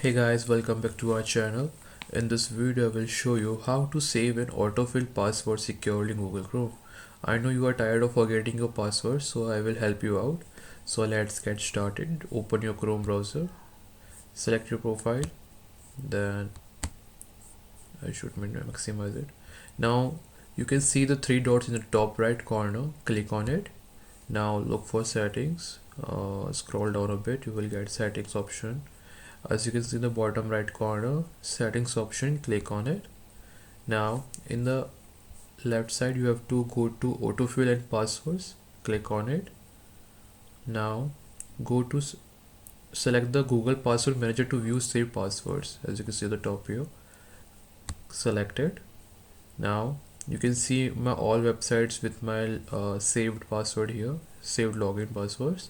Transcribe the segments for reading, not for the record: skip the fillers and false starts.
Hey guys, welcome back to our channel. In this video, I will show you how to save and autofill passwords securely in Google Chrome. I know you are tired of forgetting your passwords, so I will help you out. So let's get started. Open your Chrome browser, select your profile, then I should maximize it. Now you can see the three dots in the top right corner. Click on it. Now look for settings. Scroll down a bit, you will get settings option. As you can see in the bottom right corner, settings option, click on it. Now in the left side you have to go to autofill and passwords, click on it. Now go to select the Google Password Manager to view saved passwords. As you can see at the top here, select it. Now you can see my all websites with my saved password here, saved login passwords.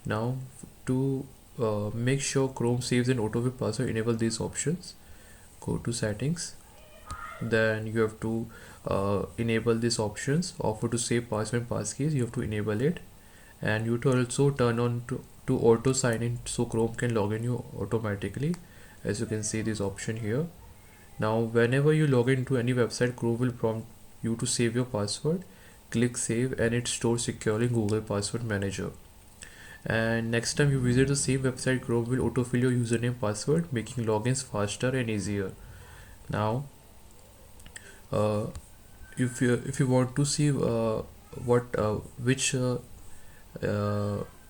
Now to make sure Chrome saves an autofill password, enable these options. Go to settings, then you have to enable these options. Offer to save password and passkeys, you have to enable it, and you have to also turn on to auto sign in so Chrome can log in you automatically. As you can see this option here. Now whenever you log into any website, Chrome will prompt you to save your password. Click save and it stores securely in Google Password Manager. And next time you visit the same website, Chrome will autofill your username password, making logins faster and easier. Now uh, if you want to see which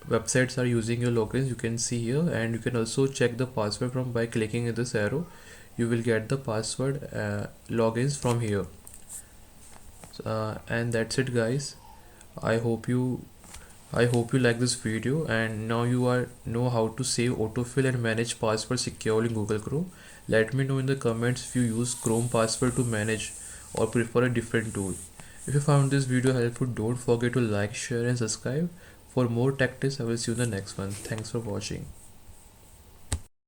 websites are using your logins, you can see here, and you can also check the password from by clicking in this arrow. You will get the password logins from here. And that's it guys. I hope you like this video, and now you know how to save, autofill and manage passwords securely in Google Chrome. Let me know in the comments if you use Chrome password to manage or prefer a different tool. If you found this video helpful, don't forget to like, share and subscribe. For more tech tips, I will see you in the next one. Thanks for watching.